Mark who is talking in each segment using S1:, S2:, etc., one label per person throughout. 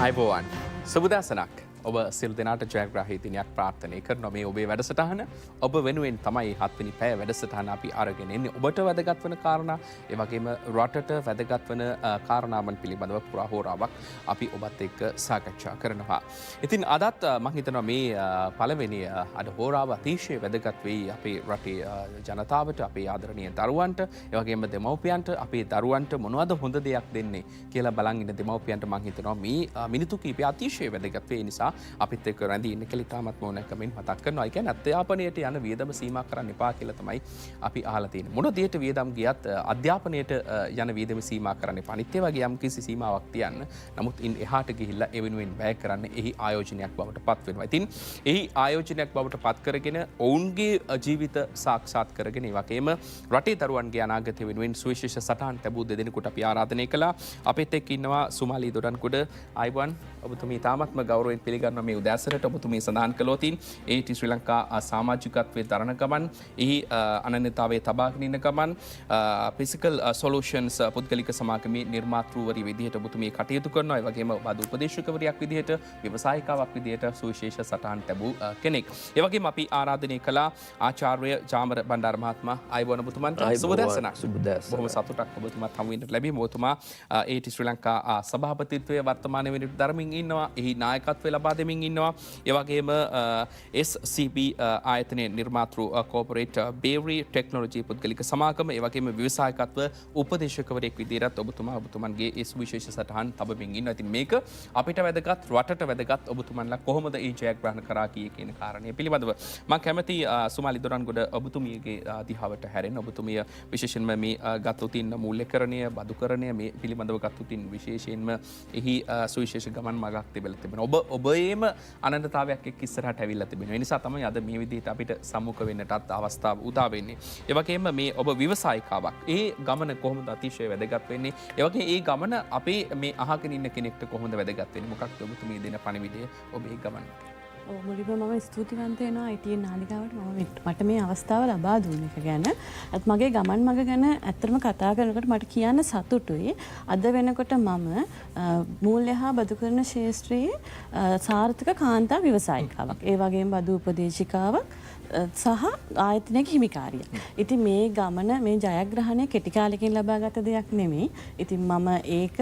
S1: අයිබෝවන් සුබදසනක් ඔබ සිල් දෙනාට ජයග්‍රහී දිනයක් ප්‍රාර්ථනය කරනවා මේ ඔබේ වැඩසටහන ඔබ වෙනුවෙන් තමයි 7 වෙනි පැය වැඩසටහන අපි අරගෙන එන්නේ ඔබට වැදගත් වෙන කාරණා ඒ වගේම රටට වැදගත් වෙන කාරණාවන් පිළිබඳව පුරා හෝරාවක් අපි ඔබත් එක්ක සාකච්ඡා කරනවා. ඉතින් අදත් මම හිතනවා මේ පළවෙනි අද හෝරාව අතිශය වැදගත් වෙයි අපේ රටේ ජනතාවට අපේ ආදරණීය දරුවන්ට ඒ වගේම දෙමව්පියන්ට අපේ දරුවන්ට මොනවද හොඳ දෙයක් දෙන්නේ කියලා බලන් ඉන්න දෙමව්පියන්ට මම හිතනවා මේ මිනිත්තු කිහිපය අතිශය වැදගත් වෙයි නිසා අපිත් එක්ක රැඳී ඉන්න කියලා තාමත් මොනකමින් මතක් කරනවා. ඒ කියන්නේ අධ්‍යාපනයට යන වියදම සීමා කරන්න එපා කියලා තමයි අපි අහලා තියෙන්නේ. මොන දෙයට වියදම් ගියත් අධ්‍යාපනයට යන වියදම සීමා කරන්න එපා. අනිත් ඒවා ගියම් කිසි සීමාවක් තියන්න. නමුත් ඉන් එහාට ගිහිල්ලා ඒ වෙනුවෙන් වැය කරන්න එහි ආයෝජනයක් බවට පත් වෙනවා. ඉතින් එහි ආයෝජනයක් බවට පත් කරගෙන ඔවුන්ගේ ජීවිත සාක්ෂාත් කරගෙන ඒ වගේම රටේ දරුවන්ගේ අනාගතය වෙනුවෙන් සුවිශේෂ සටහන් ලැබූ දෙදෙනෙකුට අපි ආරාධනය කළා. අපිත් එක්ක ඉන්නවා සුමාලි දොඩන්කුඩ අයිබන් ඔබතුමී තාමත්ම ගෞරවයෙන් පිළිගන්නවා මේ උදෑසනට ඔබතුමී සඳහන් කළොතින් ඒට ශ්‍රී ලංකා සමාජිකත්වයේ දරණ ගමන් එහි අනන්‍යතාවයේ තබාගෙන ඉන්න ගමන් ෆිසිකල් සොලියුෂන්ස් පුද්ගලික සමාගමේ නිර්මාතෘවරි විදිහට ඔබතුමී කටයුතු කරනවා ඒ වගේම බදු උපදේශකවරියක් විදිහට ව්‍යවසායිකාවක් විදිහට සුවිශේෂ සටහන් ලැබූ කෙනෙක්. ඒ වගේම අපි ආරාධනය කළා ආචාර්ය ජාමර බණ්ඩාර මහත්මයා අයිබෝන ඔබතුමන්ට සුබ දැසනක්. බොහොම සතුටක් ඔබතුමාත් හමු වෙන්නට ලැබීම. ඔබතුමා ඒට ශ්‍රී ලංකා සභාපතිත්වයේ වර්තමාන වෙනට දරමින් ඉන්නවා. එහි නායකත්වය ලබා දෙමින් ඉන්නවා. ඒ වගේම SCB ආයතනයේ නිර්මාතෘ කෝපරේට් බේරි ටෙක්නොලොජි පුද්ගලික සමාගම ඒ වගේම ව්‍යවසායකත්ව උපදේශකවරයෙක් විදිහට ඔබතුමන්ගේ ඒ සුවිශේෂ සටහන් තබමින් ඉන්නවා. ඉතින් මේක අපිට වැදගත් රටට වැදගත් ඔබතුමන්ලා කොහොමද ඒ ජයග්‍රහණ කරා කියන කාරණය පිළිබඳව මම කැමති සුමාලි දොරන්ගොඩ ඔබතුමියගේ දිහාවට හැරෙන්න. ඔබතුමිය විශේෂයෙන්ම මේ ගතොතින් මූල්‍යකරණය බදුකරණය මේ පිළිබඳව ගතොතින් විශේෂයෙන්ම එහි සුවිශේෂ ගමන් මගක් තිබෙලා තිබෙනවා. ඔබේම අනන්‍යතාවයක් එක්ක ඉස්සරහට ඇවිල්ලා තිබෙනවා. ඒ නිසා තමයි අද මේ විදිහට අපිට සම්මුඛ වෙන්නටත් අවස්ථාව උදා වෙන්නේ. ඒ වගේම මේ ඔබ ව්‍යවසායිකාවක්. ඒ ගමන කොහොමද අතිශය වැදගත් වෙන්නේ? ඒ වගේ ඒ ගමන අපේ මේ අහගෙන ඉන්න කෙනෙක්ට කොහොමද වැදගත් වෙන්නේ? මොකක්ද ඔබතුමී දෙන පණිවිඩය ඔබේ ගමන?
S2: මුලින්ම මම ස්තුතිවන්ත වෙනවා ITN නාලිකාවට මට මේ අවස්ථාව ලබා දුන්න එක ගැන. අත් මගේ ගමන් මග ගැන ඇත්තටම කතා කරනකොට මට කියන්න සතුටුයි. අද වෙනකොට මම මූල්‍ය හා බදු කරන ක්ෂේත්‍රයේ සාර්ථක කාන්තා ව්‍යවසායිකාවක්. ඒ වගේම බදු උපදේශිකාවක් සහ ආයතනයක හිමිකාරියක්. ඉතින් මේ ගමන මේ ජයග්‍රහණය කෙටි කාලෙකින් ලබාගත දෙයක් නෙමෙයි. ඉතින් මම ඒක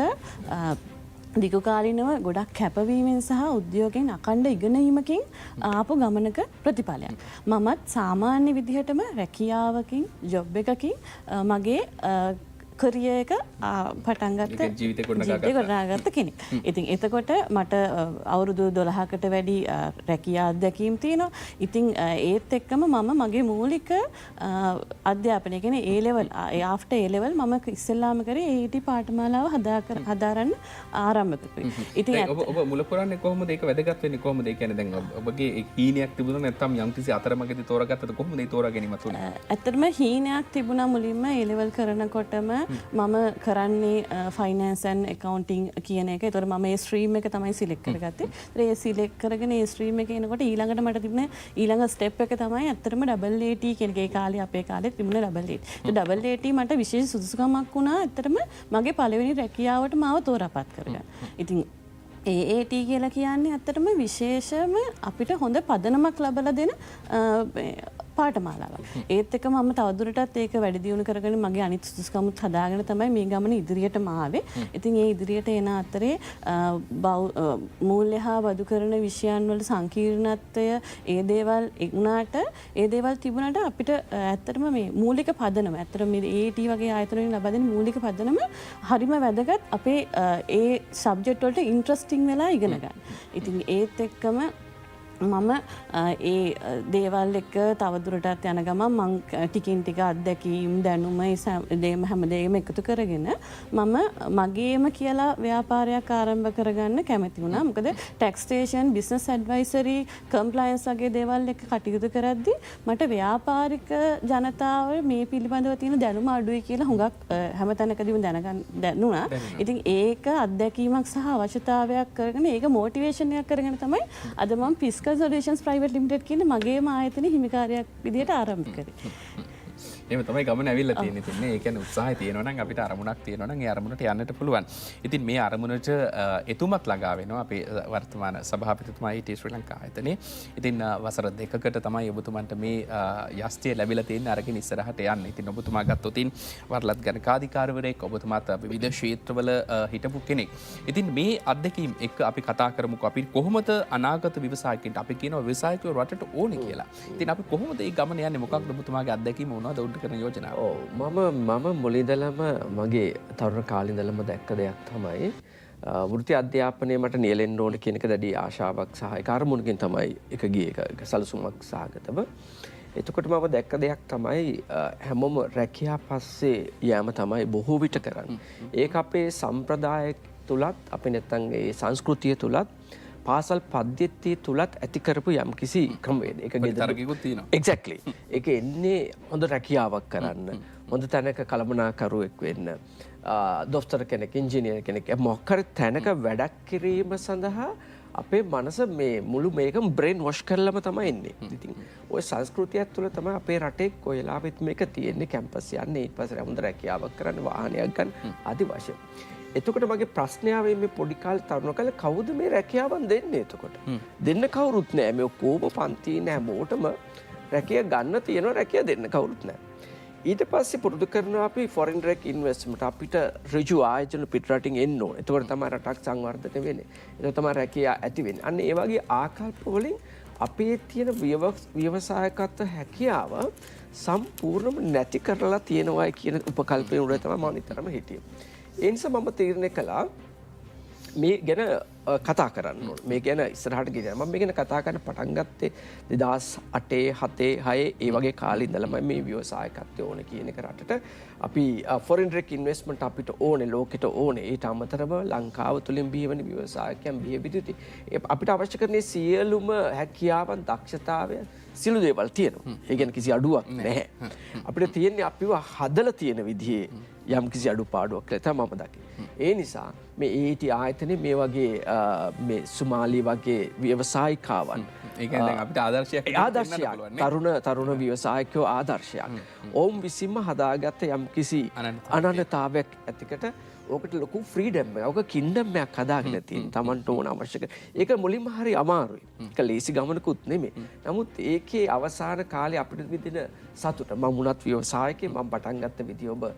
S2: දිගුකාලීනව ගොඩක් කැපවීමෙන් සහ උද්‍යෝගයෙන් අඛණ්ඩ ඉගෙනීමකින් ආපු ගමනක ප්‍රතිඵලයක්. මමත් සාමාන්‍ය විදිහටම රැකියාවකින් ජොබ් එකකින් මගේ කරියර් එක පටන් ගත්ත ජීවිතේ ගොඩනගාගත්ත කෙනෙක්. ඉතින් එතකොට මට අවුරුදු 12කට වැඩි රැකියා අත්දැකීම් තියෙනවා. ඉතින් ඒත් එක්කම මම මගේ මූලික අධ්‍යාපනය කියන්නේ A level after A level මම ඉස්සෙල්ලාම කරේ AET පාඨමාලාව හදාරන්න ආරම්භ කළා. ඉතින්
S1: ඔබ මුල පුරන්නේ කොහොමද ඒක වැදගත් වෙන්නේ කොහොමද? ඒ කියන්නේ දැන් ඔබගේ හීනයක් තිබුණා නැත්නම් යම්කිසි අතරමඟදී තෝරාගත්තද කොහොමද ඒ තෝරා ගැනීමත් උනේ?
S2: ඇත්තටම හීනයක් තිබුණා මුලින්ම A level කරනකොටම මම කරන්නේ ෆයිනෑන්ස් ඇන්ඩ් ඇකවුන්ටිං කියන එක. ඒතකොට මම මේ ස්ට්‍රීම් එක තමයි සිලෙක්ට් කරගත්තේ. ඒ සිලෙක්ට් කරගෙන ඒ ස්ට්‍රීම් එකේ එනකොට ඊළඟට මට තිබුණේ ඊළඟ ස්ටෙප් එක තමයි ඇත්තටම AAT කියන එක. ඒ කාලේ අපේ කාලේ තිබුණේ AAT. ඒ AAT මට විශේෂ සුදුසුකමක් වුණා ඇත්තටම මගේ පළවෙනි රැකියාවට මාව තෝරාපත් කරගන්න. ඉතින් AAT කියලා කියන්නේ ඇත්තටම විශේෂම අපිට හොඳ පදනමක් ලබලා දෙන පාඨමාලාවක්. ඒත් එක්ක මම තවදුරටත් ඒක වැඩි දියුණු කරගෙන මගේ අනිත් සුදුසුකමුත් හදාගෙන තමයි මේ ගමන ඉදිරියටම ආවේ. ඉතින් ඒ ඉදිරියට එන අතරේ මූල්‍ය හා බදු කරන විෂයන් වල සංකීර්ණත්වය ඒ දේවල් වුණාට ඒ දේවල් තිබුණාට අපිට ඇත්තටම මේ මූලික පදනම ඇත්තටම මේ AT වගේ ආයතන වලින් ලබා දෙන මූලික පදනම හරිම වැදගත් අපේ ඒ සබ්ජෙක්ට් වලට ඉන්ට්‍රස්ටිං වෙලා ඉගෙන ගන්න. ඉතින් ඒත් එක්කම මම ඒ දේවල් එක්ක තවදුරටත් යන ගමන් මං ටිකින් ටික අත්දැකීම් දැනුම දේම හැමදේම එකතු කරගෙන මම මගේම කියලා ව්‍යාපාරයක් ආරම්භ කරගන්න කැමති වුණා. මොකද ටැක්සේෂන් බිස්නස් ඇඩ්වයිසරි කම්ප්ලයන්ස් වගේ දේවල් එක්ක කටයුතු කරද්දී මට ව්‍යාපාරික ජනතාව මේ පිළිබඳව තියෙන දැනුම අඩුයි කියලා හුඟක් හැමතැනකදීම දැනුණා. ඉතින් ඒක අත්දැකීමක් සහ අවශ්‍යතාවයක් කරගෙන ඒක මොටිවේෂන් එකක් කරගෙන තමයි අද මම පිස්කල් සොලියුෂන්ස් ප්‍රයිවට් ලිමිටඩ් කියන මගේම ආයතනයේ හිමිකාරියක් විදිහට ආරම්භ කරේ.
S1: එහෙම තමයි ගමන ඇවිල්ලා තියෙන්නේ. ඉතින් ඒ කියන්නේ උත්සාහය තියෙනවා නම් අපිට අරමුණක් තියෙනවා නම් ඒ අරමුණට යන්නට පුළුවන්. ඉතින් මේ අරමුණට එතුමත් ළඟා වෙනවා අපේ වර්තමාන සභාපතිතුමා ඊට ශ්‍රී ලංකා ආයතනයේ. ඉතින් වසර දෙකකට තමයි ඔබතුමන්ට මේ යස්තිය ලැබිලා තියෙන්නේ අරගෙන ඉස්සරහට යන්න. ඉතින් ඔබතුමා ගත්තොතින් වරලත් ගණකාධිකාරිවරයෙක් ඔබතුමාත් විවිධ ක්ෂේත්‍රවල හිටපු කෙනෙක්. ඉතින් මේ අත්දැකීම් එක්ක අපි කතා කරමුකෝ. අපි කොහොමද අනාගත ව්‍යවසායකින්ට අපි කියනවා ව්‍යවසායකයෝ රටට ඕනේ කියලා. ඉතින් අපි කොහොමද මේ ගමන යන්නේ? මොකක්ද ඔබතුමාගේ අත්දැකීම මොනවද උඩ කරන යෝජනාව?
S3: මම මුලින්දලම මගේ තරුණ කාලේ ඉඳලම දැක්ක දෙයක් තමයි වෘත්ති අධ්‍යාපනය මට නියැලෙන්න ඕන කියන එක දැඩි ආශාවක් සහ ඒක අරමුණකින් තමයි එක ගියේ එක සැලසුමක් සහගතව. එතකොට මම දැක්ක දෙයක් තමයි හැමෝම රැකියා පස්සේ යෑම තමයි බොහෝ විට කරන්නේ. ඒක අපේ සම්ප්‍රදාය තුලත් අපේ නැත්තම් ඒ සංස්කෘතිය තුලත් පාසල් පද්ධතිය තුලත් ඇති කරපු යම් කිසි ක්‍රමවේද. ඒක
S1: තරගයකුත් තියෙනවා.
S3: එක්සැක්ට්ලි. ඒක එන්නේ හොඳ රැකියාවක් කරන්න. හොඳ තැනක කළමනාකරුවෙක් වෙන්න. දොස්තර කෙනෙක්, ඉංජිනේර කෙනෙක් මොකක් හරි තැනක වැඩක් කිරීම සඳහා අපේ මනස මේ මුළු මේකම බ්‍රේන් වොෂ් කරලම තමයි එන්නේ. ඉතින් ওই සංස්කෘතියත් තුළ තමයි අපේ රටේ කොයිලාවෙත් මේක තියෙන්නේ. කැම්පස් යන්නේ ඊට පස්සේ හොඳ රැකියාවක් කරන්න, වාහනයක් ගන්න ආදි වශයෙන්. එතකොට මගේ ප්‍රශ්නය ආවේ මේ පොඩි කාලේ තරුණ කාලේ කවුද මේ රැකියාවන් දෙන්නේ එතකොට? දෙන්න කවුරුත් නැහැ. මේ කොහොම පන්ති නෑ හැමෝටම රැකියාව ගන්න තියෙනවා, රැකියාව දෙන්න කවුරුත් නැහැ. ඊට පස්සේ පුරුදු කරනවා අපි ෆොරින් ඩිරෙක්ට් ඉන්වෙස්ට්මන්ට් අපිට ඍජු ආයතන පිටරටින් එන්න ඕනේ. එතකොට තමයි රටක් සංවර්ධනය වෙන්නේ. ඒක තමයි රැකියාව ඇති වෙන්නේ. අන්න ඒ වගේ ආකල්ප වලින් අපේ තියෙන ව්‍යවසායකත්ව හැකියාව සම්පූර්ණයෙන්ම නැති කරලා තියෙනවා කියන උපකල්පන උඩ තමයි මම නිතරම හිටියේ. ඒ නිසා මම තීරණය කළා මේ ගැන කතා කරන්න ඕන. මේ ගැන ඉස්සරහට ගෙනියන්න. මම මේ ගැන කතා කරන්න පටන් ගත්තේ 2008 7 6 ඒ වගේ කාලේ ඉඳලම මේ ව්‍යවසායකත්වය ඕන කියන එක රටට අපි ෆොරින් ඩිරෙක්ට් ඉන්වෙස්ට්මන්ට් අපිට ඕනේ, ලෝකෙට ඕනේ. ඊට අමතරව ලංකාව තුලින් බිහිවෙන ව්‍යවසායකයන් බිහිව යුතුයි. අපිට අවශ්‍ය කරන සියලුම හැකියාවන්, දක්ෂතාවය සියලු දේවල් තියෙනවා. ඒ කියන්නේ කිසි අඩුවක් නැහැ. අපිට තියෙන්නේ අපිව හදලා තියෙන විදිහේ යම් කිසි අඩුපාඩුවක් කියලා තමයි මම දකින්නේ. ඒ නිසා මේ AT ආයතනයේ මේ වගේ මේ සුමාලි වගේ ව්‍යවසායිකාවන්
S1: ඒ කියන්නේ දැන් අපිට ආදර්ශයක්
S3: තරුණ ව්‍යවසායකයෝ ආදර්ශයක්. ඔවුන් විසින්ම හදාගත්ත යම් කිසි අනන්‍යතාවයක් ඇතිකට ඕකට ලොකු ෆ්‍රීඩම් එකක්, ඕක කින්ඩම් එකක් හදාගෙන තියෙන. Tamanට ඕන අවශ්‍ය කර. ඒක මුලින්ම හරි අමාරුයි. ඒක ලේසි ගමනකුත් නෙමෙයි. නමුත් ඒකේ අවසාන කාලේ අපිට විඳින සතුට, මම වුණත් ව්‍යවසායකයෙක්, මම පටන් ගත්ත විදිය ඔබ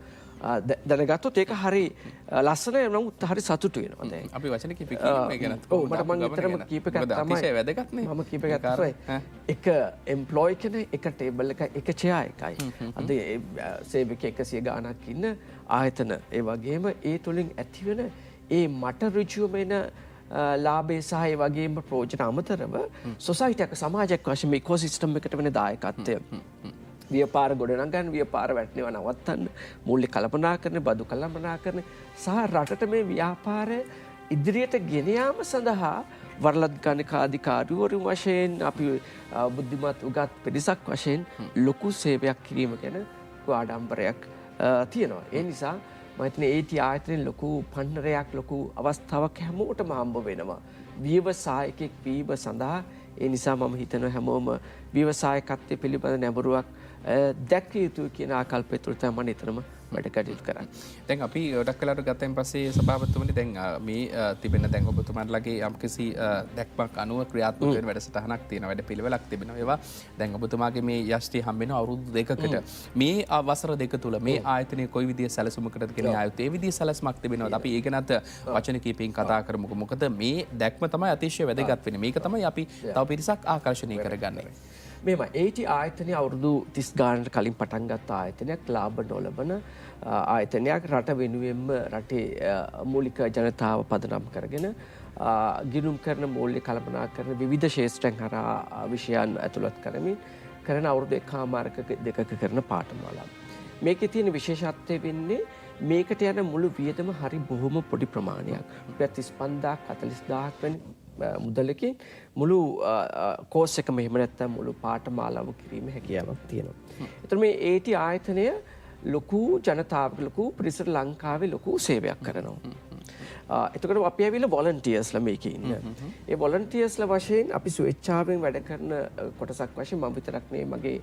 S3: දැනගත්තොත් ඒක හරි ලස්සනයි. නමුත් හරි සතුටු වෙනවා. දැන්
S1: අපි වචන කීප කියනවා ඒ ගැන.
S3: ඔව් මට මම විතරම කීප එකක් තමයි.
S1: අතිශය වැදගත් නේ.
S3: මම කීප එකක් තමයි. එක එම්ප්ලොයි කෙනෙක්, එක ටේබල් එක, එක චෙයා එකයි. අද සේවකයෙක් 100 ගාණක් ඉන්න ආයතන. ඒ වගේම ඒ තුලින් ඇතිවෙන ඒ මට ඍජුවම එන ලාභය සහ ඒ වගේම ප්‍රයෝජන අමතරව සොසයිටි එක, සමාජයක් වශයෙන් මේ ඉකෝසිස්ටම් එකට වෙන දායකත්වය, ව්‍යාපාර ගොඩනගන්න, ව්‍යාපාර වැටෙනවා නවත්තන්න, මූල්‍ය කළමනාකරන, බදු කළමනාකරන සහ රටට මේ ව්‍යාපාරය ඉදිරියට ගෙන යාම සඳහා වරලත් ගණකාධිකාරිවරු වශයෙන් අපි බුද්ධිමත් උගත් පිරිසක් වශයෙන් ලොකු සේවයක් කිරීම ගැන ආඩම්බරයක් තියෙනවා. ඒ නිසා මම හිතන්නේ AT ආයතනයේ ලොකු පන්නරයක්, ලොකු අවස්ථාවක් හැමෝටම හම්බ වෙනවා ව්‍යවසායකෙක් වීම සඳහා. ඒ නිසා මම හිතනවා හැමෝම ව්‍යවසායකත්වයේ පිළිබඳ නැඹුරුවක් දැක්විය යුතුයි කියන ආකල්පය තුළ තමයි මම නිතරම වැඩ කටයුතු කරන්නේ.
S1: දැන් අපි ගොඩක් වෙලාවට ගතෙන් පස්සේ සභාපතිතුමනි දැන් මේ තිබෙන දැන් ඔබතුමාලගේ යම්කිසි දැක්මක් අනුව ක්‍රියාත්මක වෙන වැඩසටහනක් තියෙනවා, වැඩ පිළිවෙලක් තිබෙනවා. ඒවා දැන් ඔබතුමාගේ මේ යෂ්ටි හම්බ වෙන අවුරුදු දෙකකට මේ වසර දෙක තුල මේ ආයතනයේ කොයි විදිය සැලසුමකටද කියන ආයතනයේ ඒ විදිය සැලැස්මක් තිබෙනවද? අපි ඒ ගැනත් වචන කීපකින් කතා කරමුකෝ. මොකද මේ දැක්ම තමයි අතිශය වැදගත් වෙන්නේ. මේක තමයි අපි තව පිරිසක් ආකර්ෂණය කරගන්නේ.
S3: මේම AT ආයතනය අවුරුදු 30 ගානකට කලින් පටන් ගත්ත ආයතනයක්, ලාභ නොලබන ආයතනයක්, රට වෙනුවෙන්ම රටේ මූලික ජනතාව පදනම් කරගෙන ගිණුම් කරන, මූල්‍ය කළමනාකරන විවිධ ශේෂ්ත්‍රයන් හරහා විෂයන් ඇතුළත් කරමින් කරන අවුරුදු 1.5 දෙකක කරන පාඨමාලාව. මේකේ තියෙන විශේෂත්වය වෙන්නේ මේකට යන මුළු වියදම හරි බොහොම පොඩි ප්‍රමාණයක්. රුපියල් 35000ක් 40000ක් වෙන මුදලකින් මුළු කෝස් එකම එහෙම නැත්නම් මුළු පාඨමාලාව කිරීම හැකියාවක් තියෙනවා. ඒතර මේ AT ආයතනය ලොකු ජනතාවක, ලොකු පිරිසට ලංකාවේ ලොකු සේවයක් කරනවා. එතකොට අපි ඇවිල්ලා වොලන්ටියර්ස්ලා මේකේ ඉන්න. ඒ වොලන්ටියර්ස්ලා වශයෙන් අපි ස්වේච්ඡාවෙන් වැඩ කරන කොටසක් වශයෙන් මම විතරක් නෙවෙයි මගේ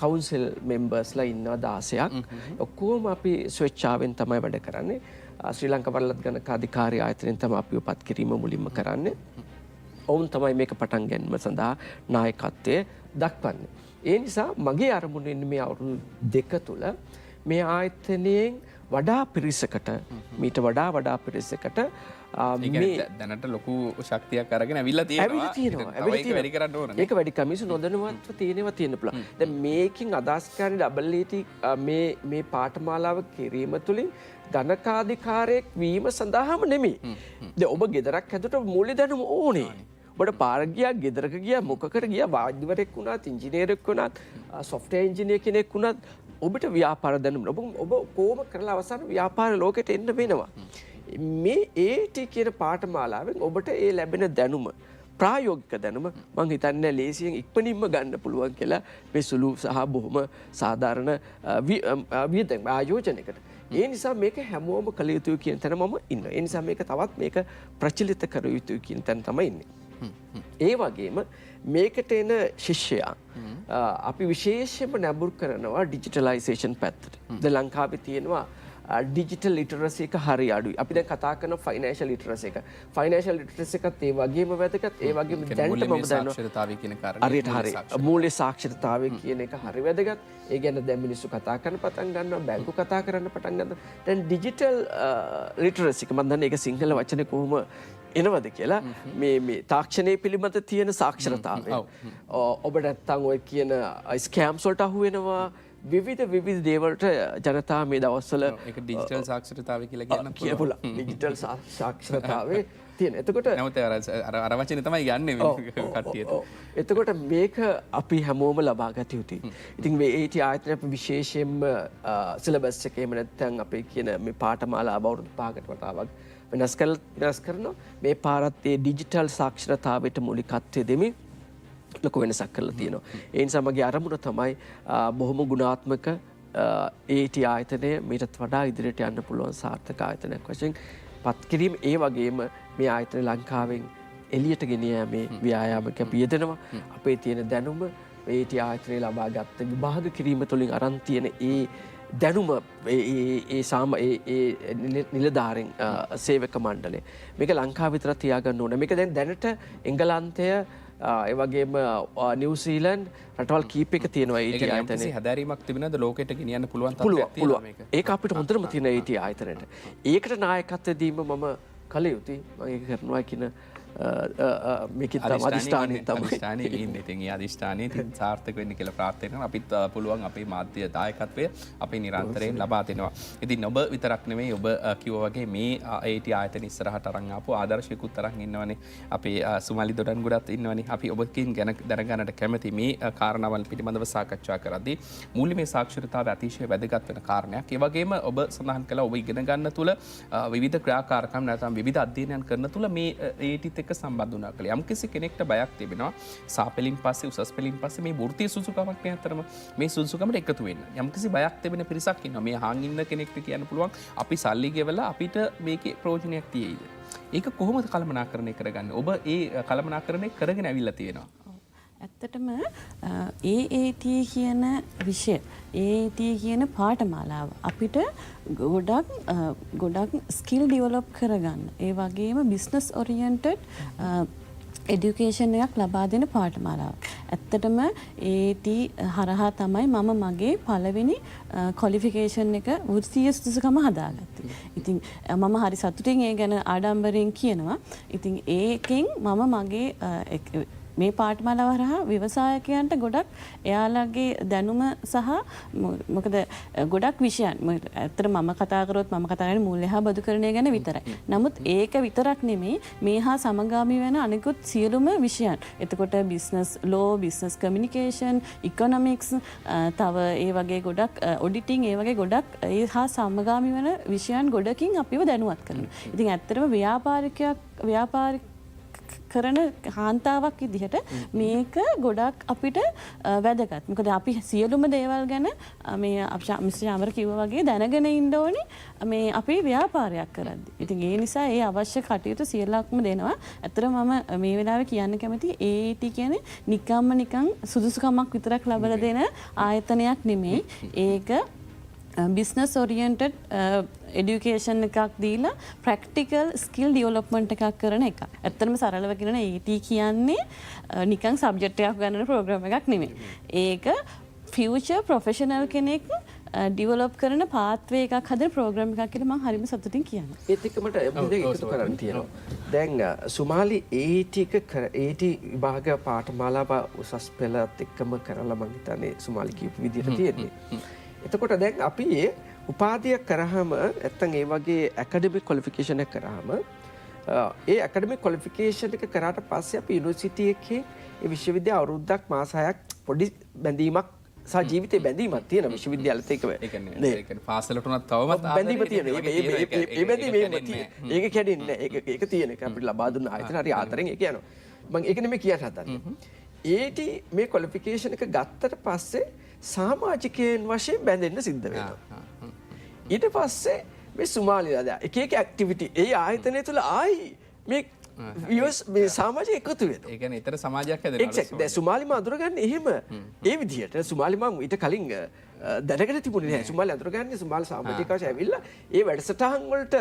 S3: කවුන්සිල් මෙම්බර්ස්ලා ඉන්නවා 16ක්. ඔක්කොම අපි ස්වේච්ඡාවෙන් තමයි වැඩ කරන්නේ. ශ්‍රී ලංකා පළාත් ගණක අධිකාරී ආයතනයෙන් තමයි අපිව පත් කිරීම මුලින්ම කරන්නේ. ඔවුන් තමයි මේක පටන් ගැනීම සඳහා නායකත්වය දක්වන්නේ. ඒ නිසා මගේ අරමුණ ඉන්නේ මේ අවුරුදු 2 තුල මේ ආයතනයෙන් වඩා පිරිසකට මීට වඩා පිරිසකට
S1: මේ දැනට ලොකු ශක්තියක් අරගෙන ඇවිල්ලා තියෙනවා.
S3: ඒක වැඩි කමිසු නොදැනුවත්ව තියෙන පුළුවන්. දැන් මේකින් අදහස් කරන්නේ ඩබල් ඊටි මේ පාඨමාලාව කිරීම තුළින් ධනකාධිකාරයෙක් වීම සඳහාම නෙමෙයි. දැන් ඔබ ගෙදරක් හැදුවට මූල්‍ය දැනුම ඕනේ. ඔබට පාර ගියා, ගෙදරක ගියා, මොකකට ගියා, වාද්‍යවරයෙක් වුණත්, ඉංජිනේරයෙක් වුණත්, සොෆ්ට්වෙයාර් ඉංජිනේර කෙනෙක් වුණත් ඔබට ව්‍යාපාර දැනුම ඔබ කොහොම කරලා අවසාන ව්‍යාපාර ලෝකෙට එන්න වෙනවා. මේ AT කියන පාඨමාලාවෙන් ඔබට ඒ ලැබෙන දැනුම ප්‍රායෝගික දැනුම මං හිතන්නේ ලේසියෙන් ඉක්මනින්ම ගන්න පුළුවන් කියලා මේ සුළු සහ බොහොම සාධාරණ වියදම් ආයෝජනයකට. ඒ නිසා මේක හැමෝම කළ යුතුයි කියන තැන මම ඉන්නවා. ඒ නිසා මේක තවත් මේක ප්‍රචලිත කර යුතුයි කියන තැන තමයි ඉන්නේ. ඒ වගේම මේකට එන ශිෂ්‍යයා අපි විශේෂයෙන්ම නැඹුරු කරනවා ඩිජිටලයිසේෂන් පැත්තට. ද ලංකාවේ තියෙනවා ඩිජිටල් ලිටරසි එක හරි අඩුයි. අපි දැන් කතා කරන ෆයිනෑන්ෂල් ලිටරසි එක. ෆයිනෑන්ෂල් ලිටරසි එකත් ඒ වගේම වැදගත්. ඒ වගේම දැනට මම දන්නවා
S1: සාක්ෂරතාවය කියන කාරණේ.
S3: හරියට හරි. මූල්‍ය සාක්ෂරතාවය කියන එක හරි වැදගත්. ඒ ගැන දැන් මිනිස්සු කතා කරන්න පටන් ගන්නවා, බැංකු කතා කරන්න පටන් ගන්නවා. දැන් ඩිජිටල් ලිටරසි එක මම දන්නේ ඒක සිංහල වචනේ කොහොම එනවද කියලා මේ තාක්ෂණය පිළිබඳ තියෙන සාක්ෂරතාවය. ඔබ නැත්තම් ඔය කියන ස්කෑම්ස් වලට අහු වෙනවා. විවිධ දේවල්ට ජනතාව මේ දවස්වල
S1: ඒක ඩිජිටල් සාක්ෂරතාවය කියලා
S3: කියන්න පුළුවන්. ඩිජිටල් සාක්ෂරතාවේ තියෙන. එතකොට
S1: නැවත අර වචනේ තමයි යන්නේ කට්ටියට.
S3: එතකොට මේක අපි හැමෝම ලබා ගත යුතුයි. ඉතින් මේ AT ආයතනය අපි විශේෂයෙන්ම සිලබස් එකේම නැත්නම් අපේ කියන මේ පාඨමාලාව අවුරුදු 5කට වතාවක් වෙනස් කරනවා. මේ පාරත් ඒ ඩිජිටල් සාක්ෂරතාවයට මූලිකත්වය දෙමින් ලොකු වෙනසක් කරලා තියෙනවා. ඒ නිසා මගේ අරමුණ තමයි බොහොම ගුණාත්මක AT ආයතනය මීටත් වඩා ඉදිරියට යන්න පුළුවන් සාර්ථක ආයතනයක් වශයෙන් පත් කිරීම. ඒ වගේම මේ ආයතන ලංකාවෙන් එළියට ගෙන යෑමේ ව්‍යායාමක අපි යෙදෙනවා. අපේ තියෙන දැනුම AT ආයතනය ලබා ගත්ත විභාග කිරීම තුළින් අරන් තියෙන ඒ දැනුම නිලධාරීන් සේවක මණ්ඩලය මේක ලංකාව විතර තියාගන්න ඕනේ. මේක දැනට එංගලන්තය ඒ වගේම නිව්සීලන්ඩ් රටවල් කීපයක තියෙනවා AT ආයතනයේ.
S1: හැදෑරීමක් තිබෙනද ලෝකෙට ගෙනියන්න පුළුවන් තත්ත්වයක් තියෙනවා මේක.
S3: ඒක අපිට හොඳටම තියෙන AT ආයතනයට. ඒකට නායකත්වය දීම මම කළ යුතුයි. මම ඒක කරනවා කියන මේකේ තමයි අධිෂ්ඨානය තමයි
S1: ඉන්නේ. ඉතින් ඒ අධිෂ්ඨානය ඉතින් සාර්ථක වෙන්න කියලා ප්‍රාර්ථනා කරනවා. අපිත් පුළුවන් අපේ මාධ්‍ය දායකත්වය අපි නිරන්තරයෙන් ලබා දෙනවා. ඉතින් ඔබ විතරක් නෙමෙයි ඔබ කිව්වා වගේ මේ AT ආයතන ඉස්සරහට අරන් ආපු ආදර්ශිකුත් අරන් ඉන්නවනේ. අපේ සුමාලි දොඩන්ගොඩත් ඉන්නවනේ. අපි ඔබකින් ගැන දැනගන්නට කැමති මේ කාරණාවල් පිළිබඳව සාකච්ඡා කරද්දී මූල්‍යමය සාක්ෂරතාවය අතිශය වැදගත් වෙන කාරණයක්. ඒ වගේම ඔබ සඳහන් කළා ඔබ ඉගෙන ගන්න තුල විවිධ ක්‍රියාකාරකම් නැත්නම් විවිධ අධ්‍යයනයන් කරන තුල මේ AT එක්ක සම්බන්ධ වුණා කියලා. යම්කිසි කෙනෙක්ට බයක් තිබෙනවා සාපෙලින් පස්සේ උසස් පෙලින් පස්සේ මේ වෘත්තීය සුසුකමක් නේ අතරම මේ සුසුකමට එකතු වෙන්න. යම්කිසි බයක් තිබෙන පිරිසක් ඉන්නවා. මේ හාන් ඉන්න කෙනෙක්ට කියන්න පුළුවන් අපි සල්ලි ගෙවලා අපිට මේකේ ප්‍රයෝජනයක් තියෙයිද? ඒක කොහොමද කළමනාකරණය කරගන්නේ? ඔබ ඒ කළමනාකරණය කරගෙන ඇවිල්ලා තියෙනවා.
S2: ඇත්තටම AAT කියන විෂය AAT කියන පාඨමාලාව අපිට ගොඩක් ස්කිල් ඩෙවලොප් කරගන්න. ඒ වගේම බිස්නස් ඔරියන්ටඩ් එඩියුකේෂන් එකක් ලබා දෙන පාඨමාලාවක්. ඇත්තටම AAT හරහා තමයි මම මගේ පළවෙනි ක්වොලිෆිකේෂන් එක වෘත්තීය සුදුසුකම හදාගත්තේ. ඉතින් මම හරි සතුටින් ඒ ගැන ආඩම්බරයෙන් කියනවා. ඉතින් ඒකෙන් මම මගේ මේ පාඨමාලාව හරහා ව්‍යවසායකයන්ට ගොඩක් එයාලගේ දැනුම සහ මොකද ගොඩක් විෂයන් ඇත්තට මම කතා කරන්නේ මූල්‍ය හා බදුකරණය ගැන විතරයි. නමුත් ඒක විතරක් නෙමෙයි මේ හා සමගාමී වෙන අනිකුත් සියලුම විෂයන්. එතකොට බිස්නස් ලෝ, බිස්නස් කමියුනිකේෂන්, ඉකොනොමික්ස්, තව ඒ වගේ ගොඩක් ඔඩිටිං ඒ වගේ ගොඩක් ඒ හා සමගාමී වෙන විෂයන් ගොඩකින් අපිව දැනුවත් කරනවා. ඉතින් ඇත්තටම කරන කාන්තාවක් විදිහට මේක ගොඩක් අපිට වැදගත්. මොකද අපි සියලුම දේවල් ගැන මේ මිස්ටර් චාමර කිව්වා වගේ දැනගෙන ඉන්න ඕනේ මේ අපි ව්‍යාපාරයක් කරද්දී. ඉතින් ඒ නිසා ඒ අවශ්‍ය කටයුතු සියල්ලක්ම දෙනවා. ඇත්තටම මම මේ වෙලාවේ කියන්න කැමතියි AAT කියන්නේ නිකන් සුදුසුකමක් විතරක් ලබලා දෙන ආයතනයක් නෙමෙයි. ඒක business oriented education එකක් දීලා practical skill development එකක් කරන එක. ඇත්තටම සරලව කියනවා AT කියන්නේ නිකන් subject එකක් ගන්නන program එකක් නෙමෙයි. ඒක future professional කෙනෙක් develop කරන pathway එකක් හදන program එකක් කියලා මම හරිම සතුටින් කියනවා.
S3: ඒත් එක්ක මට එකතු කරන්න තියෙනවා. දැන් සුමාලි AT විභාග පාඨමාලාව උසස් පෙළත් එක්කම කරලා මම හිතන්නේ සුමාලි කියපු විදිහට තියෙන්නේ. එතකොට දැන් අපි උපාධිය කරාම නැත්තම් ඒ වගේ ඇකඩමික් ක්වොලිෆිකේෂන් එක කරාම ඒ ඇකඩමික් ක්වොලිෆිකේෂන් එක කරාට පස්සේ අපි යුනිවර්සිටි එකේ ඒ විශ්වවිද්‍යාල අවුරුද්දක් මාස 6ක් පොඩි බැඳීමක් සහ ජීවිතේ බැඳීමක් තියෙන විශ්වවිද්‍යාලෙත් ඒක
S1: ඒ කියන්නේ පාසලට උනත් තවමත්
S3: බැඳීම තියෙන. ඒ බැඳීම ඒක කැඩෙන්නේ නැහැ. ඒක තියෙන එක අපිට ලබා දුන්න ආයතන හරි ආතරෙන් ඒක යනවා. මම ඒක නෙමෙයි කියන්න හදන්නේ. AT මේ ක්වොලිෆිකේෂන් එක ගත්තට පස්සේ සමාජිකයන් වශයෙන් බැඳෙන්න සිද්ධ වෙනවා. ඊට පස්සේ මේ සුමාලිලා එක ඇක්ටිවිටි ඒ ආයතනය තුළ ආයි මේ සමාජය එකතු වෙනවා.
S1: ඒ කියන්නේ ඊතර සමාජයක් හැදෙනවා.
S3: එක්සැක්ට්. දැන් සුමාලිම අඳුරගන්නේ එහෙම ඒ විදිහට. සුමාලිම ඊට කලින් දැනගෙන තිබුණේ නැහැ. සුමාලි අඳුරගන්නේ සුමාලි සමාජිකවශ ඇවිල්ලා ඒ වැඩසටහන් වලට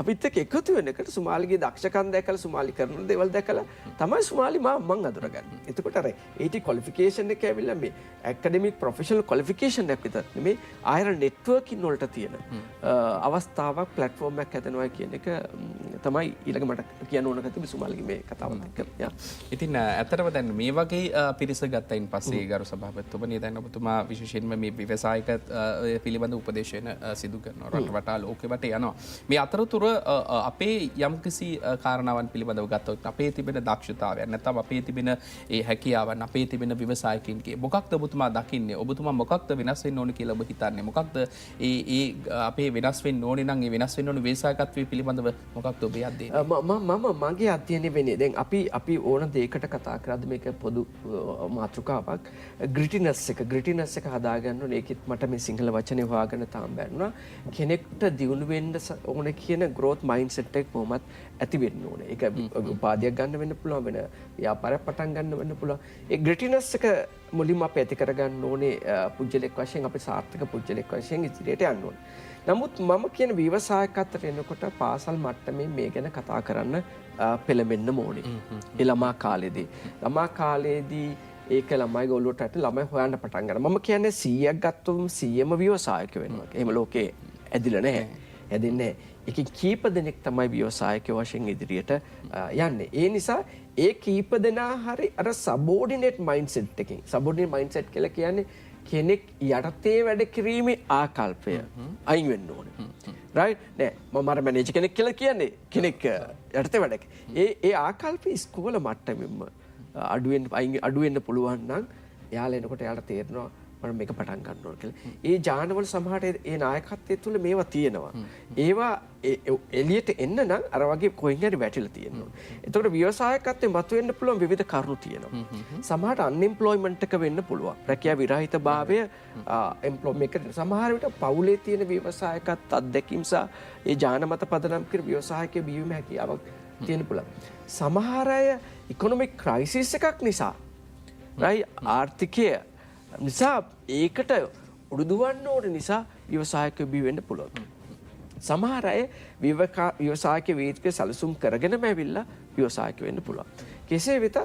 S3: අපිත් එක්ක එකතු වෙනකොට සුමාලිගේ දක්ෂකම් දැකලා සුමාලි කරන දේවල් දැකලා තමයි සුමාලි මම අඳුරගන්නේ. එතකොට අර AT ක්වොලිෆිකේෂන් එක ඇවිල්ලා මේ ඇකඩමික් ප්‍රොෆෙෂනල් ක්වොලිෆිකේෂන් එකක් විතර නෙමෙයි ආයර නෙට්වර්කින් වලට තියෙන අවස්ථාවක් ප්ලැට්ෆෝම් එකක් හදනවා කියන එක තමයි ඊළඟ මට කියන්න ඕන කතිබි සුමාලිගේ මේ කතාවත් එක්ක.
S1: ඉතින් ඇත්තටම දැන් මේ වගේ පිරිස ගත්තයින් පස්සේ ගරු සභාපතිතුමනි දැන් ඔබතුමා විශේෂයෙන්ම මේ ව්‍යවසායික පිළිබඳ උපදේශන සිදු කරනවා. රට වටා ලෝකෙ වටේ යනවා. මේ අතරතුර අපේ යම්කිසි කාරණාවන් පිළිබඳව ගත්තොත් අපේ තිබෙන දක්ෂතාවයන් නැත්නම් අපේ තිබෙන ඒ හැකියාවන් අපේ තිබෙන ව්‍යවසායකින්ගේ මොකක්ද ඔබතුමා දකින්නේ? ඔබතුමා මොකක්ද වෙනස් වෙන්න ඕනේ කියලා ඔබ හිතන්නේ? මොකක්ද ඒ අපේ වෙනස් වෙන්න ඕනේ නම් ඒ වෙනස් වෙන්න ඕනේ ව්‍යවසායකත්වයේ පිළිබඳව මොකක්ද ඔබේ අධ්‍යයනය?
S3: මම මගේ අධ්‍යයනය වෙන්නේ දැන් අපි ඕන දෙයකට කතා කරද්දී මේක පොදු මාතෘකාවක් ග්‍රිටිනස් එක හදාගන්න ඕනේ. ඒකෙත් මට මේ සිංහල වචනේ හොයාගෙන තාම බැන්නා. කෙනෙක්ට දියුණු වෙන්න ඕනේ කියන growth mindset එක කොහොමත් ඇති වෙන්න ඕනේ. ඒක උපාධියක් ගන්න වෙන්න පුළුවන්, වෙන ව්‍යාපාරයක් පටන් ගන්න වෙන්න පුළුවන්. ඒ ග්‍රිටිනස් එක මුලින්ම අපි ඇති කරගන්න ඕනේ පුජ්‍යලෙක් වශයෙන්, අපි සාර්ථක පුජ්‍යලෙක් වශයෙන් ඉදිරියට යන්න ඕනේ. නමුත් මම කියන ව්‍යවසායකත්වයට එනකොට පාසල් මට්ටමේ මේ ගැන කතා කරන්න පෙළඹෙන්න ඕනේ. ඒ ළමා කාලේදී. ළමා කාලේදී ඒක ළමයි ගොල්ලොට අට ළමයි හොයන්න පටන් ගන්නවා. මම කියන්නේ 100ක් ගත්තොත් 100ම ව්‍යවසායක වෙනවා. එහෙම ලෝකේ ඇදිලා නැහැ. හැදෙන්නේ නැහැ. ඒකේ කීප දෙනෙක් තමයි ව්‍යවසායකයෝ වශයෙන් ඉදිරියට යන්නේ. ඒ නිසා ඒ කීප දෙනා හරි අර සබෝඩිනේට් මයින්ඩ්සෙට් එකකින්. සබෝඩිනේට් මයින්ඩ්සෙට් කියලා කියන්නේ කෙනෙක් යටතේ වැඩ කිරීමේ ආකල්පය අයින් වෙන්න ඕනේ. රයිට්? නෑ මම අර මැනේජර් කෙනෙක් කියලා කියන්නේ කෙනෙක් යටතේ වැඩ. ඒ ආකල්පය ඉස්කෝල මට්ටමින්ම අඩු වෙන්න පුළුවන් නම් එයාලා එනකොට එයාට තේරෙනවා මම මේක පටන් ගන්න ඕන කියලා. ඒ ජානවල සමහරට ඒ නායකත්වයේ තුල මේවා තියෙනවා. ඒවා එළියට එන්න නම් අර වගේ කොහෙන් හරි වැටිලා තියෙනවා. එතකොට ව්‍යවසායකත්වයේ මතුවෙන්න පුළුවන් විවිධ කරුණු තියෙනවා. සමහරට අන්එම්ප්ලොයිමන්ට් එක වෙන්න පුළුවන්. රැකියාව විරහිතභාවය එම්ප්ලොයිමන්ට් එක සමහර විට පවුලේ තියෙන ව්‍යවසායකත් අත්දැකීම් සහ ඒ ජානමත පදනම් කර ව්‍යවසායකයේ බිහිවීම හැකියාවක් තියෙන්න පුළුවන්. සමහර අය ඉකොනොමික් ක්‍රයිසිස් එකක් නිසා ආර්ථිකය නිසා ඒකට උඩුදුවන්න ඕන නිසා ව්‍යවසායකයෝ බිහි වෙන්න පුළුවන්. සමහර අය ව්‍යවසායක වේදිකේ සැලසුම් කරගෙනම ඇවිල්ලා ව්‍යවසායක වෙන්න පුළුවන්. කෙසේ වෙතත්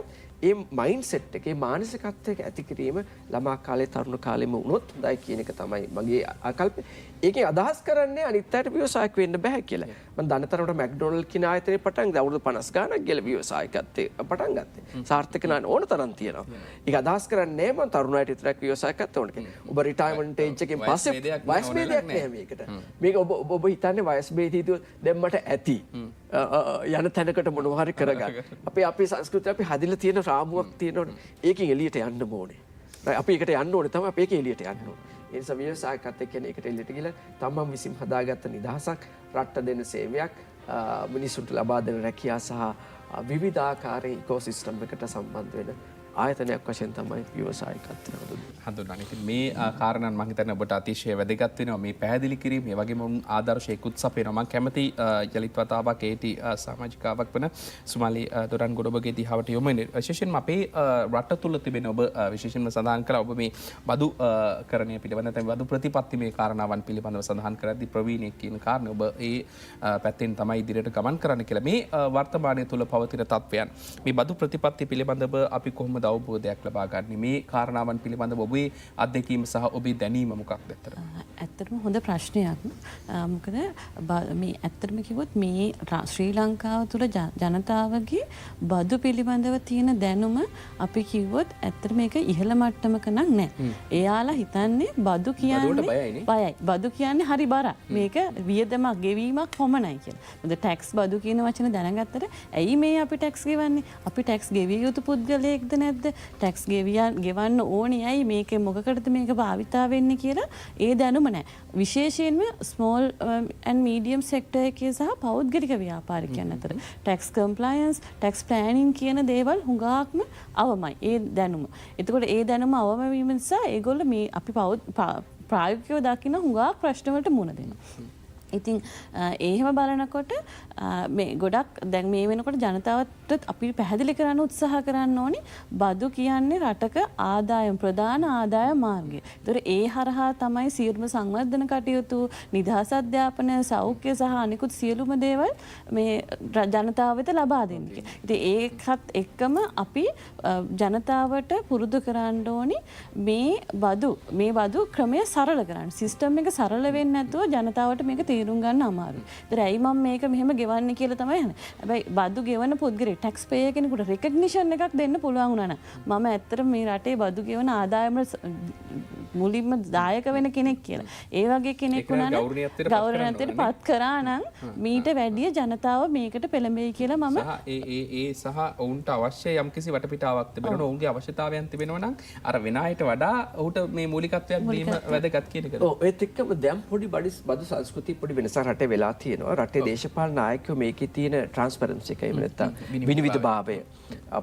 S3: ඒ මයින්ඩ්සෙට් එකේ මානසිකත්වයක ඇති කිරීම ළමා කාලේ තරුණ කාලෙම වුණොත් හොඳයි කියන එක තමයි මගේ ආකල්පය. ඒකෙන් අදහස් කරන්නේ අනිත් අයට ව්‍යවසායක වෙන්න බෑ කියලා. මම දන්නතරට මැක්ඩොනල්ඩ් කියන ආයතනයේ පටන් අවුරුදු 50 ගාණක් ගිහලා ව්‍යවසායකත්වයේ පටන් ගත්තේ. සාර්ථක නම් ඕන තරම් තියෙනවා. ඒක අදහස් කරන්නේ මම තරුණයට විතරක් ව්‍යවසායකත්වය ඕන කියලා. ඔබ රිටයර්මන්ට් ඒජ් එකෙන් පස්සේ වයස් ભેදයක් නෑ මේකට. මේක ඔබ හිතන්නේ වයස් ભેදීදී දැන් මට ඇති යන තැනකට මොනවා හරි කරගන්න. අපේ සංස්කෘතිය අපි හදිලා තියෙන රාමුවක් තියෙනවනේ. ඒකෙන් එළියට යන්න ඕනේ. අපි ඒකට යන්න ඕනේ තමයි අපි ඒකෙන් එළියට යන්න ඕනේ. ඒ නිසා ව්‍යවසායකත්වය කියන්නේ ඒකට එළියට ගිහලා තමන් විසින් හදාගත්ත නිදහසක්, රටට දෙන සේවයක්, මිනිසුන්ට ලබා දෙන රැකියාව සහ විවිධාකාරයේ ඉකෝසිස්ටම් එකට සම්බන්ධ වෙන ආයතනයක් වශයෙන් තමයි ව්‍යවසායිකත්වය
S1: හඳුන්වන්නේ. ඉතින් මේ කාරණාන් මම හිතන්නේ ඔබට අතිශය වැදගත් වෙනවා මේ පැහැදිලි කිරීම. ඒ වගේම උන් ආදර්ශයකුත් සපයනවා. මම කැමති යලිත් වතාවක් ඒටි සමාජිකාවක් වන සුමාලි දොරන්ගොඩ ඔබගේ දිහාවට යොමු වෙන්නේ. විශේෂයෙන්ම අපේ රට තුල තිබෙන ඔබ විශේෂයෙන්ම සඳහන් කළා ඔබ මේ බදු කරණය පිළිබඳ නැත්නම් බදු ප්‍රතිපත්ති මේ කාරණාවන් පිළිබඳව සඳහන් කරද්දී ප්‍රවීණයෙක් කියන කාරණේ ඔබ ඒ පැත්තෙන් තමයි ඉදිරියට ගමන් කරන්න කියලා. මේ වර්තමානයේ තුල පවතින තත්ත්වයන් මේ බදු ප්‍රතිපත්ති පිළිබඳව අපි කොහොමද අවබෝධයක් ලබා ගන්න මේ කාරණාවන් පිළිබඳව ඔබේ අත්දැකීම සහ ඔබේ දැනීම මොකක්ද ඇත්තටම?
S2: ඇත්තටම හොඳ ප්‍රශ්නයක්. මොකද මේ ඇත්තටම කිව්වොත් මේ ශ්‍රී ලංකාව තුළ ජනතාවගේ බදු පිළිබඳව තියෙන දැනුම අපි කිව්වොත් ඇත්තට මේක ඉහළ මට්ටමක නම් නැහැ. එයාලා හිතන්නේ බදු කියන්නේ බයයි. බදු කියන්නේ හරි බරක්. මේක වියදමක් ගෙවීමක් කොමනයි කියලා. මොකද ටැක්ස් බදු කියන වචන දැනගත්තට ඇයි මේ අපි ටැක්ස් ගෙවන්නේ? අපි ටැක්ස් ගෙවිය යුතු පුද්ගලයෙක්ද නැද්ද? ටැක්ස් ගෙවන්න ඕනේ ඇයි මේක මොකකටද මේක භාවිතා වෙන්නේ කියලා ඒ දැනුම නැහැ. විශේෂයෙන්ම ස්මෝල් ඇන්ඩ් මීඩියම් සෙක්ටර් එකේ සහ පෞද්ගලික ව්‍යාපාරිකයන් අතර ටැක්ස් කම්ප්ලයන්ස්, ටැක්ස් ප්ලෑනින් කියන දේවල් හුඟක්ම අවමයි. ඒ දැනුම. එතකොට ඒ දැනුම අවම වීම නිසා ඒගොල්ලෝ මේ අපි ප්‍රායෝගිකව දකින්න හුඟක් ප්‍රශ්න වලට මුහුණ දෙනවා. ඉතින් එහෙම බලනකොට මේ ගොඩක් දැන් මේ වෙනකොට ජනතාවට අපි පැහැදිලි කරන්න උත්සාහ කරන්න ඕනේ බදු කියන්නේ රටක ආදායම් ප්‍රධාන ආදායම් මාර්ගය. ඒතර ඒ හරහා තමයි සියලුම සංවර්ධන කටයුතු, නිදහස් අධ්‍යාපනය, සෞඛ්‍ය සහ අනිකුත් සියලුම දේවල් මේ ජනතාව වෙත ලබා දෙන්නේ. ඉතින් ඒකත් එක්කම අපි ජනතාවට පුරුදු කරන්න ඕනේ මේ බදු ක්‍රමය සරල කරන්න. සිස්ටම් එක සරල වෙන්නේ නැතුව ජනතාවට මේක තේරුම් ගන්න අමාරුයි. ඒතර ඇයි මම මේක මෙහෙම ගෙවන්නේ කියලා තමයි අහන්නේ. හැබැයි බදු ගෙවන පුද්ගලෙ ටැක්ස් පේයර් කෙනෙකුට රෙකග්නිෂන් එකක් දෙන්න පුළුවන් වුණා නම් මම ඇත්තටම මේ රටේ බදු ගෙවන ආදායම මුලින්ම දායක වෙන කෙනෙක් කියලා. ඒ වගේ කෙනෙක් වුණා නම් ගෞරවණීයත්වයට පත් කරා නම් මීට වැඩිය ජනතාව මේකට පෙළඹෙයි කියලා මම
S1: ඒ සහ ඔවුන්ට අවශ්‍ය යම්කිසි වටපිටාවක් තිබෙනවා. ඔවුන්ගේ අවශ්‍යතාවයන් තිබෙනවා නම් අර වෙන අයට වඩා ඔහුට මේ මූලිකත්වයක් දීම වැදගත් කියන එක.
S3: ඔව් ඒත් එක්කම දැන් පොඩි බදු සංස්කෘතිය පොඩි වෙනසක් රටේ වෙලා තියෙනවා. රටේ දේශපාලන නායකයෝ මේකේ තියෙන ට්‍රාන්ස්පරන්සි එක එහෙම නැත්නම් විනිවිදභාවය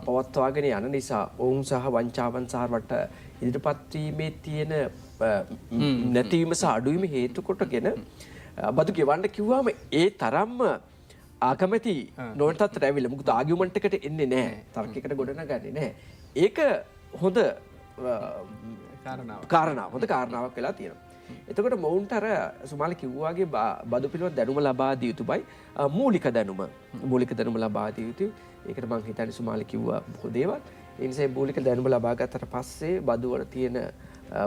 S3: පවත්වාගෙන යන නිසා ඔවුන් සහ වංචාවන් සහ රට ඉදිරිපත් වීමේ තියෙන නැතිවීම සහ අඩුවීම හේතු කොටගෙන බදු ගෙවන්න කිව්වම ඒ තරම්ම ආකමැති නොවන තත්ත්වයට ඇවිල්ලා මොකද ආගියුමන්ට් එකට එන්නේ නැහැ. තර්කයකට ගොඩනගන්නේ නැහැ. ඒක හොඳ කාරණාවක් වෙලා තියෙනවා. එතකොට මොවුන්ට අර සුමාලි කිව්වාගේ බදු පිළිවෙත් දැනුම ලබා දිය යුතුයි. මූලික දැනුම ලබා දිය යුතුයි. ඒකට මම හිතන්නේ සුමාලි කිව්වා බොහෝ දේවල්. ඒ නිසා මූලික දැනුම ලබා ගත්තට පස්සේ බදු වල තියෙන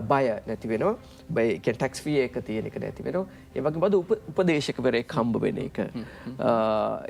S3: බය නැති වෙනවා. බය කියන ටැක්ස් ෆී එක තියෙන එක නැති වෙනවා. ඒ වගේම බදු උපදේශකවරයෙක් හම්බ වෙන එක.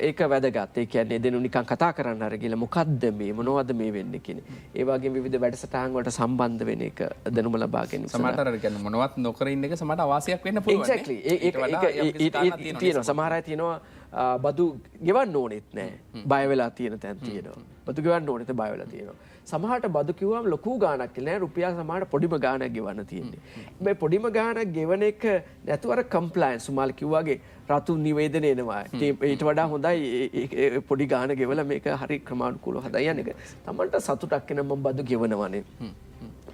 S3: ඒක වැදගත්. ඒ කියන්නේ දෙනු නිකන් කතා කරන්න අර ගිහලා මොකද්ද මේ මොනවද මේ වෙන්නේ කියන්නේ. ඒ වගේම විවිධ වැඩසටහන් වලට සම්බන්ධ වෙන එක දැනුම ලබා ගැනීම.
S1: සමහරට අර කියන්නේ මොනවත් නොකර ඉන්න එක සමහරට අවාසියක් වෙන්න පුළුවන්.
S3: Exactly. ඒක තියෙනවා. සමහර අය තියෙනවා බදු ගෙවන්න ඕනෙත් නැහැ. බය වෙලා තියෙන තැන් තියෙනවා. බදු ගෙවන්න ඕනෙත් බය වෙලා තියෙනවා. සමහරට බදු කිව්වම ලොකු ගාණක් කියලා නෑ රුපියල් සමහරට පොඩිම ගාණක් ගෙවන්න තියෙන්නේ. මේ පොඩිම ගාණක් ගෙවන එක නැතුව අර කම්ප්ලයන්ස් සුමාල් කිව්වාගේ රතු නිවේදනය එනවා. ඊට වඩා හොඳයි පොඩි ගාණ ගෙවලා මේක හරි ක්‍රමානුකූලව හදා යන එක. Tamanට සතුටක් එන මම බදු ගෙවනවානේ.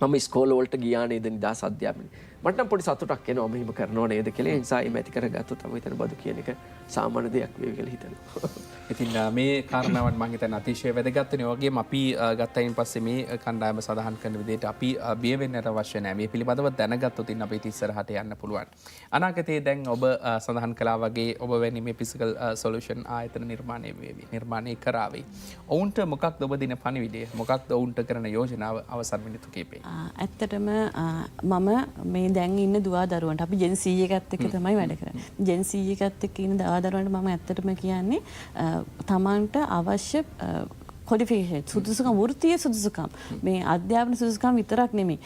S3: මම ඉස්කෝල වලට ගියා නේද නිදහස් අධ්‍යාපනය. මට නම් පොඩි සතුටක් එනවා මෙහෙම කරනව නේද කියලා. ඒ නිසා එimhe ඇති කරගත්තොත් තමයි හිතන බදු කියන එක සාමාන්‍ය දෙයක් වෙයි කියලා හිතනවා.
S1: ඉතින් මේ කාරණාවන් මම හිතන්නේ අතිශය වැදගත් වෙනවා. වගේම අපි ගත්තයින් පස්සේ මේ කණ්ඩායම සඳහන් කරන විදිහට අපි බිය වෙන්නට අවශ්‍ය නැහැ. මේ පිළිබඳව දැනගත්තොත් ඉතින් අපිට ඉස්සරහට යන්න පුළුවන්. අනාගතයේ දැන් ඔබ සඳහන් කළා වගේ ඔබ වැනි මේ ෆිසිකල් සොලියුෂන් ආයතන නිර්මාණය කරાવી. ඔවුන්ට මොකක්ද ඔබ දින පණිවිඩය? මොකක්ද ඔවුන්ට කරන යෝජනාව අවසන් මිනිත්තු කිහිපේ?
S2: ඇත්තටම මම මේ දැන් ඉන්න දුවා දරුවන්ට අපි ජෙන් සී එකත් එක්ක තමයි වැඩ කරන්නේ. ජෙන් සී එකත් එක්ක ඉන්න දුවා දරුවන්ට මම ඇත්තටම කියන්නේ තමන්ට අවශ්‍ය කොඩිෆිකේෂන් සුදුසුකම් වෘත්තීය සුදුසුකම් මේ අධ්‍යාපන සුදුසුකම් විතරක් නෙමෙයි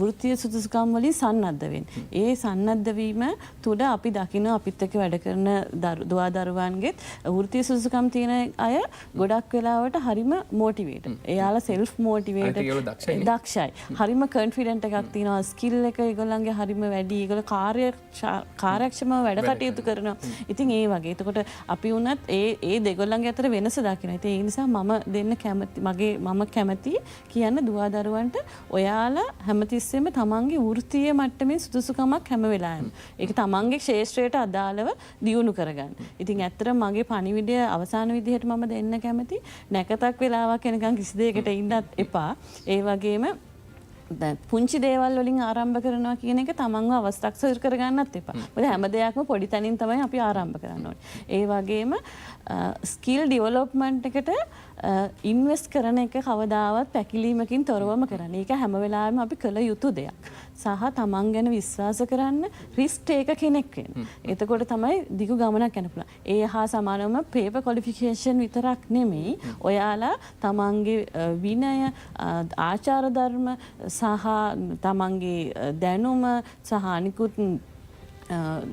S2: වෘත්තීය සුදුසුකම් වලින් සන්නද්ධ වෙන්නේ. ඒ සන්නද්ධ වීම තුළ අපි දකින අපිත් එක්ක වැඩ කරන දුවා දරුවන්ගෙත් වෘත්තීය සුදුසුකම් තියෙන අය ගොඩක් වෙලාවට හරිම මොටිවේටඩ්. එයාලා සෙල්ෆ් මොටිවේටඩ් දක්ෂයි. හරිම කොන්ෆිඩන්ට් එකක් තියෙනවා. ස්කිල් එක ඒගොල්ලන්ගේ හරිම වැඩි. ඒගොල්ලෝ කාර්යක්ෂමව වැඩ කටයුතු කරනවා. ඉතින් ඒ වගේ. එතකොට අපි වුණත් ඒ දෙගොල්ලන්ගේ අතර වෙනස දකිනවා. ඉතින් ඒ නිසා මම දෙන්න කැමති මම කැමති කියන්න දුවා දරුවන්ට ඔයාලා හැමතිස්සෙම තමන්ගේ වෘත්තීය මට්ටමේ සුදුසුකමක් හැම වෙලාවෙම ඒක තමන්ගේ ක්ෂේත්‍රයට අදාළව දියුණු කරගන්න. ඉතින් ඇත්තටම මගේ පණිවිඩය අවසාන විදිහට මම දෙන්න කැමති නැකතක් වෙලාවක් එනකන් කිසි දෙයකට ඉන්නත් එපා. ඒ වගේම පුංචි දේවල් වලින් ආරම්භ කරනවා කියන එක තමන්ව අවස්ථක්සර් කරගන්නත් එපා. මොකද හැම දෙයක්ම පොඩි තැනින් තමයි අපි ආරම්භ කරන්න ඕනේ. ඒ වගේම ස්කිල් ඩෙවලොප්මන්ට් එකට ඉන්වෙස්ට් කරන එක කවදාවත් පැකිලීමකින් තොරවම කරන්න. ඒක හැම වෙලාවෙම අපි කළ යුතු දෙයක්. සහ තමන් ගැන විශ්වාස කරන්න රිස්ක් ටේක කෙනෙක් වෙන්න. එතකොට තමයි දිගු ගමනක් යන්න පුළුවන්. ඒ හා සමානවම පේපර් ක්වොලිෆිකේෂන් විතරක් නෙමෙයි. ඔයාලා තමන්ගේ විනය ආචාර ධර්ම සහ තමන්ගේ දැනුම සහ අනිකුත්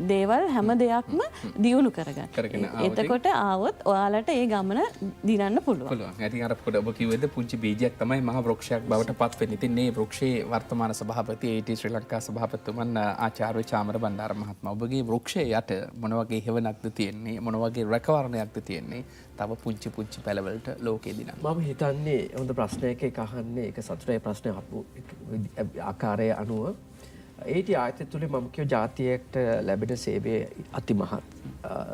S2: දේවල් හැම දෙයක්ම දියුණු කරගන්න. එතකොට ආවොත් ඔයාලට ඒ ගමන දිනන්න පුළුවන්.
S1: ඉතින් අර පොඩ ඔබ කිව්වේද පුංචි බීජයක් තමයි මහා වෘක්ෂයක් බවට පත් වෙන්නේ. ඉතින් මේ වෘක්ෂයේ වර්තමාන සභාපති AT ශ්‍රී ලංකා සභාපතිතුමන් ආචාර්ය චාමර බණ්ඩාර මහත්මයා ඔබගේ වෘක්ෂයේ යට මොන වගේ හේවණක්ද තියෙන්නේ? මොන වගේ රැකවරණයක්ද තියෙන්නේ? තව පුංචි පුංචි පැලවලට ලෝකේ දිනන.
S3: මම හිතන්නේ හොඳ ප්‍රශ්නයක එක අහන්නේ ඒක සතුටේ ප්‍රශ්න ආකාරය අනුව ඒටි ආයතනය තුළින් මම කියව ජාතියට ලැබෙන සේවය අතිමහත්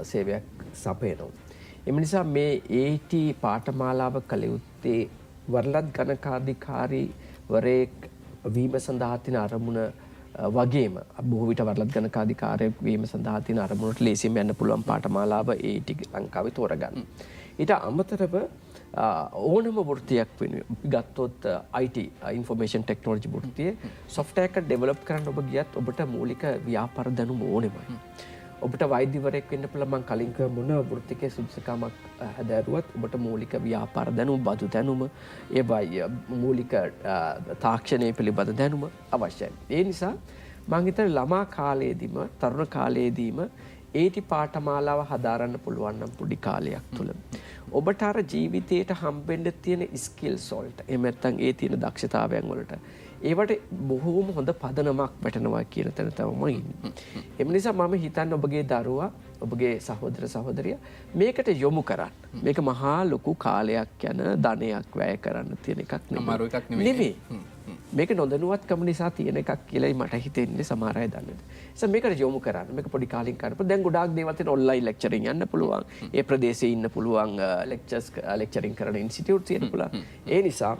S3: සේවයක් සපයනවා. එම නිසා මේ ඒටි පාඨමාලාව කළ යුත්තේ වරලත් ගණකාධිකාරීවරයෙක් වීම සඳහා තියෙන අරමුණ වගේම බොහෝ විට වරලත් ගණකාධිකාරයෙක් වීම සඳහා තියෙන අරමුණට ලේසියෙන් යන්න පුළුවන් පාඨමාලාව ඒටි ලංකාවේ තෝරගන්න. ඊට අමතරව ඕනම වෘත්තියක් වෙනුවෙන් ගත්තොත් IT ඉන්ෆර්මේෂන් ටෙක්නොලොජි වෘත්තිය software එක develop කරන්න ඔබ ගියත් ඔබට මූලික ව්‍යාපාර දැනුම ඕනෙමයි. ඔබට වෛද්‍යවරයෙක් වෙන්න පුළුවන් මම කලින් කිව්ව මොන වෘත්තිකේ සුදුසුකමක් හැදෑරුවත් ඔබට මූලික ව්‍යාපාර දැනුම, බදු දැනුම, ඒ මූලික තාක්ෂණය පිළිබඳ දැනුම අවශ්‍යයි. ඒ නිසා මම හිතන්නේ ළමා කාලයේදීම, තරුණ කාලයේදීම ඒටි පාඨමාලාව හදාරන්න පුළුවන් නම් පොඩි කාලයක් තුල ඔබට අර ජීවිතේට හම්බෙන්න තියෙන ස්කිල්ස් වලට එහෙම නැත්නම් ඒ තියෙන දක්ෂතාවයන් වලට ඒවට බොහෝම හොඳ පදනමක් වැටෙනවා කියන තැන තමයි ඉන්නේ. ඒ නිසා මම හිතන්නේ ඔබගේ දරුවා, ඔබගේ සහෝදර සහෝදරිය මේකට යොමු කරන්න. මේක මහා ලොකු කාලයක් යන ධනයක් වැය කරන්න තියෙන එකක් නෙමෙයි. මේක නොදැනුවත්කම නිසා තියෙන එකක් කියලායි මට හිතෙන්නේ සමහර අය දන්නේ. ඒ මේකට යොමු කරන්න. මේක පොඩි කාලෙකින් කරපොත් දැන් ගොඩාක් දේවල් තියෙන ඔන්ලයින් ලෙක්චරින් යන්න පුළුවන්. ඒ ප්‍රදේශයේ ඉන්න පුළුවන් ලෙක්චරින් කරන ඉන්ස්ටිටියුට් තියෙන්න පුළුවන්. ඒ නිසා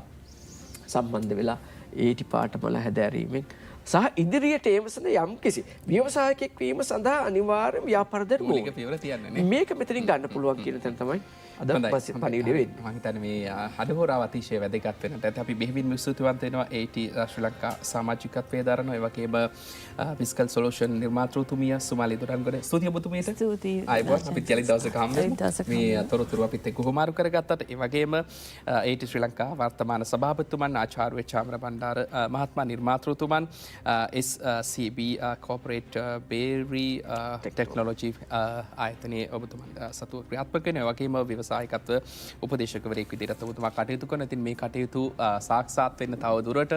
S3: සම්බන්ධ වෙලා ඒටි පාඨමාලා හැදෑරීමෙන් සහ ඉදිරියට ඒම සඳහා යම්කිසි ව්‍යවසායකයෙක් වීම සඳහා අනිවාර්ය ව්‍යාපාර ධර්ම
S1: මූලික පියවර තියන්නේ.
S3: මේක මෙතනින් ගන්න පුළුවන් කියන තැන තමයි අද පණිවිඩය වෙන්නේ.
S1: මම හිතන්නේ මේ හදහොරාව අතිශය වැදගත් වෙනට ඇත. අපි බෙහෙවින්ම ස්තුතිවන්ත වෙනවා AT ශ්‍රී ලංකා සමාජිකත්වයේ දරනවා. ඒ වගේම ෆිස්කල් සොලියුෂන් නිර්මාතෘතුමිය සුමාලි දොරන්ගොඩ ස්තුතියි ඔබතුමියට.
S2: ස්තුතියි.
S1: ආයිබෝන් අපි යලිත් දවසක හම්බෙමු. මේ තොරතුරු අපිත් එක්ක කොහොමාරු කරගත්තට ඒ වගේම AT ශ්‍රී ලංකා වර්තමාන සභාපතිතුමන් ආචාර්ය චාමර බණ්ඩාර මහත්මයා නිර්මාතෘතුමන් SCB corporate berry technology ආයතනයේ ඔබතුමන් සතුව ක්‍රියාත්මක වෙනවා. ඒ වගේම ව්‍යවසායිකත්ව උපදේශකවරයෙක් විදිහට ඔබතුමා කටයුතු කරන. ඉතින් මේ කටයුතු සාක්ෂාත් වෙන්න තව දුරට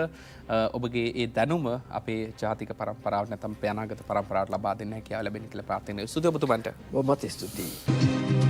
S1: ඔබගේ ඒ දැනුම අපේ ජාතික පරම්පරාවට නැත්නම් අනාගත පරම්පරාවට ලබා දෙන්න හැකියාව ලැබෙන්න කියලා ප්‍රාර්ථනා කරනවා. ස්තුතියි ඔබතුමන්ට.
S3: බොහොමත් ස්තුතියි.